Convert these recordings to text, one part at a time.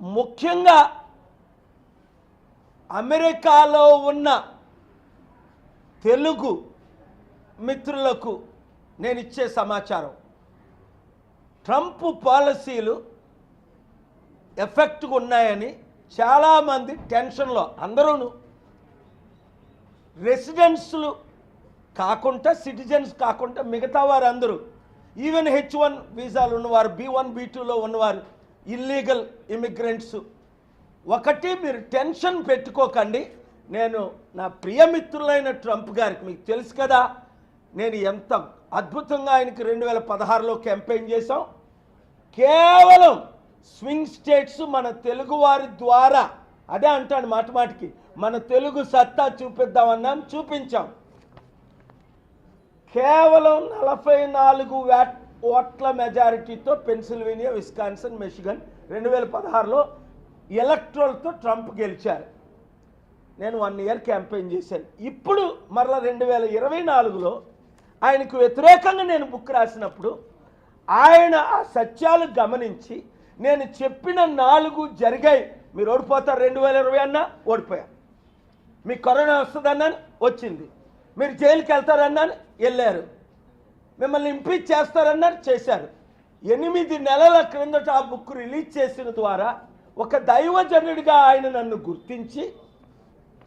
ముఖ్యంగా అమెరికాలో ఉన్న తెలుగు మిత్రులకు నేను ఇచ్చే సమాచారం, ట్రంప్ పాలసీలు ఎఫెక్ట్గా ఉన్నాయని చాలామంది టెన్షన్లో, అందరూ రెసిడెంట్స్లు కాకుండా, సిటిజన్స్ కాకుండా మిగతా వారు అందరూ, ఈవెన్ H1 వీసాలు ఉన్నవారు, B1 B2లో ఉన్నవారు, ఇల్లీగల్ ఇమిగ్రెంట్స్, ఒకటి మీరు టెన్షన్ పెట్టుకోకండి. నేను నా ప్రియమిత్రులైన ట్రంప్ గారికి, మీకు తెలుసు కదా నేను ఎంత అద్భుతంగా ఆయనకి 2016లో క్యాంపెయిన్ చేశాం. కేవలం స్వింగ్ స్టేట్స్ మన తెలుగు వారి ద్వారా, అదే అంటాను మాటికి, మన తెలుగు సత్తా చూపిద్దామన్నాం, చూపించాం. కేవలం 44 ఓట్ల మెజారిటీతో పెన్సిల్వేనియా, విస్కాన్సన్, మిషిగన్ 2016లో ఎలక్ట్రల్తో ట్రంప్ గెలిచారు. నేను 1 ఇయర్ క్యాంపెయిన్ చేశాను. ఇప్పుడు మరలా 2024లో ఆయనకు వ్యతిరేకంగా నేను బుక్ రాసినప్పుడు ఆయన ఆ సత్యాలు గమనించి, నేను చెప్పిన 4 జరిగాయి, మీరు ఓడిపోతారు 2020 అన్నా ఓడిపోయారు, మీకు కరోనా వస్తుందన్నాను వచ్చింది, మీరు జైలుకి వెళ్తారన్నాను వెళ్ళారు, మిమ్మల్ని ఇంపీచ్ చేస్తారన్నారు చేశారు. 8 నెలల క్రిందట ఆ బుక్ రిలీజ్ చేసిన ద్వారా ఒక దైవజనుడిగా ఆయన నన్ను గుర్తించి,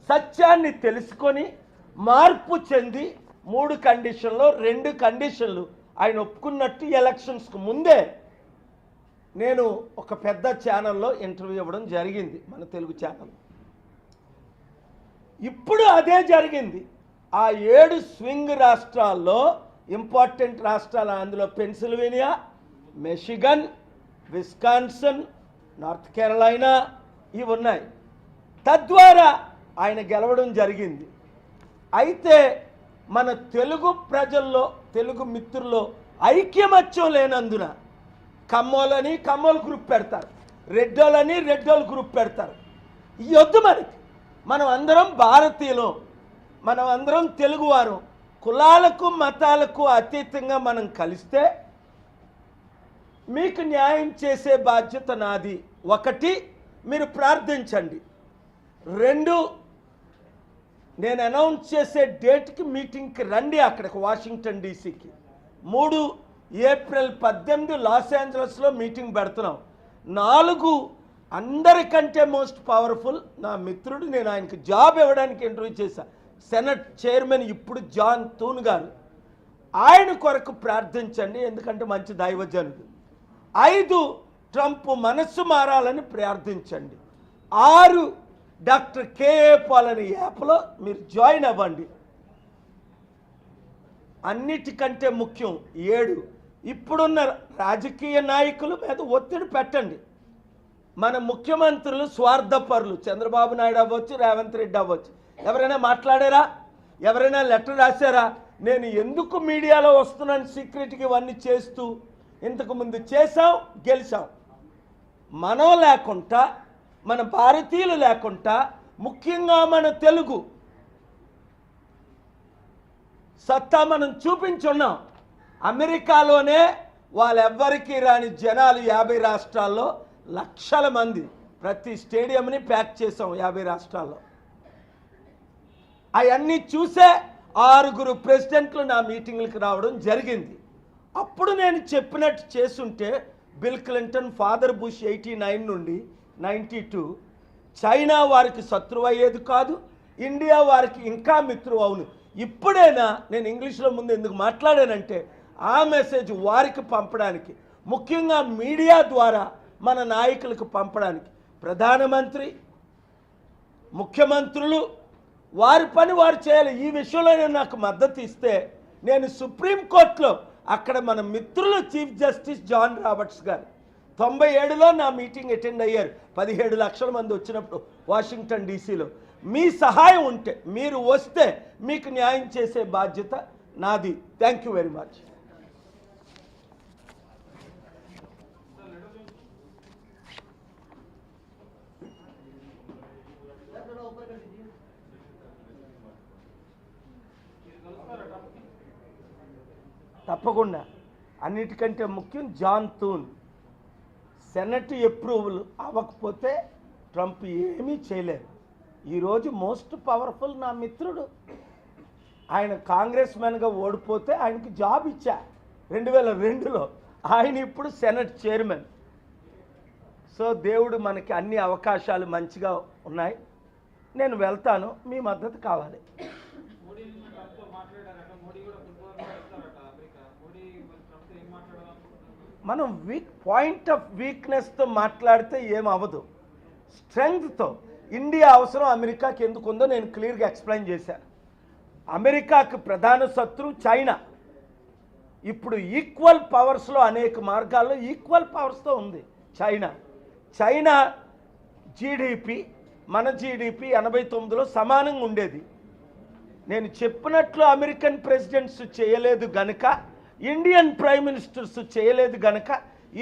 సత్యాన్ని తెలుసుకొని మార్పు చెంది 3 కండిషన్లో 2 కండిషన్లు ఆయన ఒప్పుకున్నట్టు ఎలక్షన్స్కు ముందే నేను ఒక పెద్ద ఛానల్లో ఇంటర్వ్యూ ఇవ్వడం జరిగింది, మన తెలుగు ఛానల్. ఇప్పుడు అదే జరిగింది. ఆ 7 స్వింగ్ రాష్ట్రాల్లో, ఇంపార్టెంట్ రాష్ట్రాలు, అందులో పెన్సిల్వేనియా, మిషిగన్, విస్కాన్సన్, నార్త్ కేరళైనా ఇవి ఉన్నాయి. తద్వారా ఆయన గెలవడం జరిగింది. అయితే మన తెలుగు ప్రజల్లో, తెలుగు మిత్రుల్లో ఐక్యమత్యం లేనందున కమ్మోలని కమ్మోలు గ్రూప్ పెడతారు, రెడ్డోలని రెడ్డోలు గ్రూప్ పెడతారు. ఈ వద్దు మనకి. మనం అందరం భారతీయులు, మనం అందరం తెలుగువారు. కులాలకు మతాలకు అతీతంగా మనం కలిస్తే మీకు న్యాయం చేసే బాధ్యత నాది. 1 మీరు ప్రార్థించండి. 2 నేను అనౌన్స్ చేసే డేట్కి మీటింగ్కి రండి, అక్కడికి వాషింగ్టన్ డీసీకి. 3 ఏప్రిల్ 18 లాస్ ఏంజలస్లో మీటింగ్ పెడుతున్నాం. 4 అందరికంటే మోస్ట్ పవర్ఫుల్ నా మిత్రుడు, నేను ఆయనకి జాబ్ ఇవ్వడానికి ఇంటర్వ్యూ చేశాను, సెనెట్ చైర్మన్ ఇప్పుడు జాన్ తూన్ గారు. ఆయన కొరకు ప్రార్థించండి, ఎందుకంటే మంచి దైవజనుడు. 5 ట్రంప్ మనస్సు మారాలని ప్రార్థించండి. 6 డాక్టర్ కేఏ పాల్ అనే యాప్లో మీరు జాయిన్ అవ్వండి. అన్నిటికంటే ముఖ్యం 7 ఇప్పుడున్న రాజకీయ నాయకుల మీద ఒత్తిడి పెట్టండి. మన ముఖ్యమంత్రులు స్వార్థపరులు, చంద్రబాబు నాయుడు అవ్వచ్చు, రేవంత్ రెడ్డి అవ్వచ్చు. ఎవరైనా మాట్లాడారా? ఎవరైనా లెటర్ రాశారా? నేను ఎందుకు మీడియాలో వస్తున్నాను సీక్రెట్గా ఇవన్నీ చేస్తూ? ఇంతకుముందు చేసాం, గెలిచాం. మనం లేకుండా, మన భారతీయులు లేకుండా, ముఖ్యంగా మన తెలుగు సత్తా మనం చూపించున్నాం. అమెరికాలోనే వాళ్ళెవ్వరికీ రాని జనాలు 50 రాష్ట్రాల్లో లక్షల మంది, ప్రతి స్టేడియంని ప్యాక్ చేసాం 50 రాష్ట్రాల్లో. అవన్నీ చూసే 6 ప్రెసిడెంట్లు నా మీటింగ్లకు రావడం జరిగింది. అప్పుడు నేను చెప్పినట్టు చేస్తుంటే బిల్ క్లింటన్, ఫాదర్ బుష్ 89 నుండి 92 చైనా వారికి శత్రువు అయ్యేది కాదు, ఇండియా వారికి ఇంకా మిత్రువు అవును. ఇప్పుడైనా నేను ఇంగ్లీష్లో ముందు ఎందుకు మాట్లాడానంటే ఆ మెసేజ్ వారికి పంపడానికి, ముఖ్యంగా మీడియా ద్వారా మన నాయకులకు పంపడానికి. ప్రధానమంత్రి, ముఖ్యమంత్రులు వారి పని వారు చేయాలి. ఈ విషయంలో నాకు మద్దతు ఇస్తే నేను సుప్రీంకోర్టులో, అక్కడ మన మిత్రులు చీఫ్ జస్టిస్ జాన్ రాబర్ట్స్ గారు 97లో నా మీటింగ్ అటెండ్ అయ్యారు. 17 లక్షల మంది వచ్చినప్పుడు వాషింగ్టన్ డీసీలో. మీ సహాయం ఉంటే, మీరు వస్తే మీకు న్యాయం చేసే బాధ్యత నాది. Thank you very much. తప్పకుండా. అన్నిటికంటే ముఖ్యం జాన్ తూన్ సెనెట్ అప్రూవల్ అవ్వకపోతే ట్రంప్ ఏమీ చేయలేరు. ఈరోజు మోస్ట్ పవర్ఫుల్ నా మిత్రుడు, ఆయన కాంగ్రెస్ మ్యాన్గా ఓడిపోతే ఆయనకి జాబ్ ఇచ్చా 2002లో, ఆయన ఇప్పుడు సెనెట్ చైర్మన్. సో దేవుడు మనకి అన్ని అవకాశాలు మంచిగా ఉన్నాయి. నేను వెళ్తాను, మీ మద్దతు కావాలి. మనం పాయింట్ ఆఫ్ వీక్నెస్తో మాట్లాడితే ఏమవ్వదు, స్ట్రెంగ్త్తో. ఇండియా అవసరం అమెరికాకి ఎందుకు ఉందో నేను క్లియర్గా ఎక్స్ప్లెయిన్ చేశాను. అమెరికాకు ప్రధాన శత్రువు చైనా. ఇప్పుడు ఈక్వల్ పవర్స్లో అనేక మార్గాల్లో ఈక్వల్ పవర్స్తో ఉంది చైనా జీడిపి మన జీడిపి 89లో సమానంగా ఉండేది. నేను చెప్పినట్లు అమెరికన్ ప్రెసిడెంట్స్ చేయలేదు గనుక, ఇండియన్ ప్రైమ్ మినిస్టర్స్ చేయలేదు గనుక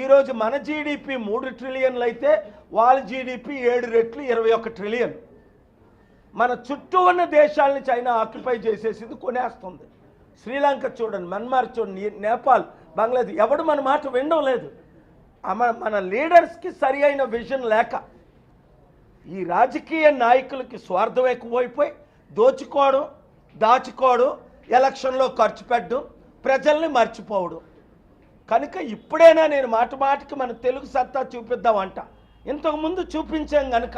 ఈరోజు మన జీడిపి 3 ట్రిలియన్లు అయితే వాళ్ళ జీడిపి 7 రెట్లు 21 ట్రిలియన్. మన చుట్టూ ఉన్న దేశాలని చైనా ఆక్యుపై చేసేసింది, కొనేస్తుంది. శ్రీలంక చూడండి, మన్మార్ చూడండి, నేపాల్, బంగ్లాదేశ్, ఎవడు మన మాట వినడం లేదు. మన లీడర్స్కి సరి అయిన విజన్ లేక, ఈ రాజకీయ నాయకులకి స్వార్థం ఎక్కువైపోయి దాచుకోవడం, ఎలక్షన్లో ఖర్చు పెట్టడం, ప్రజల్ని మర్చిపోవడం. కనుక ఇప్పుడైనా నేను మాటికి మన తెలుగు సత్తా చూపిద్దామంట, ఇంతకుముందు చూపించాం కనుక.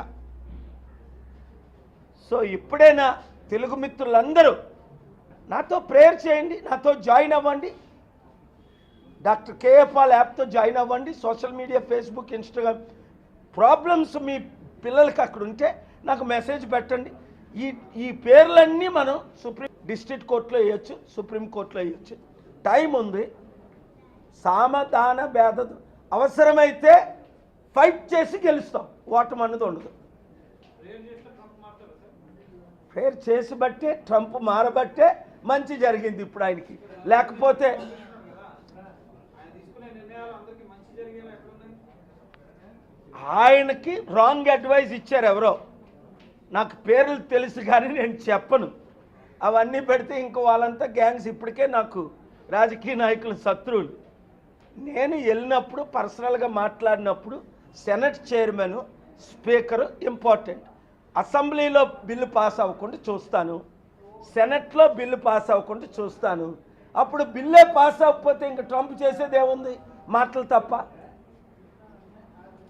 సో ఇప్పుడైనా తెలుగు మిత్రులందరూ నాతో ప్రేయర్ చేయండి, నాతో జాయిన్ అవ్వండి. డాక్టర్ కేఏ పాల్ యాప్తో జాయిన్ అవ్వండి. Social media, Facebook, Instagram. Problems మీ పిల్లలకి అక్కడ ఉంటే నాకు మెసేజ్ పెట్టండి. ఈ పేర్లన్నీ మనం డిస్ట్రిక్ట్ కోర్టులో వేయచ్చు, సుప్రీంకోర్టులో వేయచ్చు. టైం ఉంది. సామధాన భేద అవసరమైతే ఫైట్ చేసి గెలుస్తాం, ఓటమి అన్నది ఉండదు. ప్రేయర్ చేసి బట్టే ట్రంప్ మారబట్టే మంచి జరిగింది ఇప్పుడు ఆయనకి. లేకపోతే ఆయనకి రాంగ్ అడ్వైజ్ ఇచ్చారు ఎవరో, నాకు పేర్లు తెలుసు కానీ నేను చెప్పను. అవన్నీ పెడితే ఇంకో వాళ్ళంతా గ్యాంగ్స్. ఇప్పటికే నాకు రాజకీయ నాయకుల శత్రువులు. నేను వెళ్ళినప్పుడు పర్సనల్గా మాట్లాడినప్పుడు సెనెట్ చైర్మన్, స్పీకర్ ఇంపార్టెంట్. అసెంబ్లీలో బిల్లు పాస్ అవ్వకుండా చూస్తాను, సెనెట్లో బిల్లు పాస్ అవ్వకుండా చూస్తాను. అప్పుడు బిల్లే పాస్ అవ్వకపోతే ఇంక ట్రంప్ చేసేది ఏముంది? మాటలు తప్ప.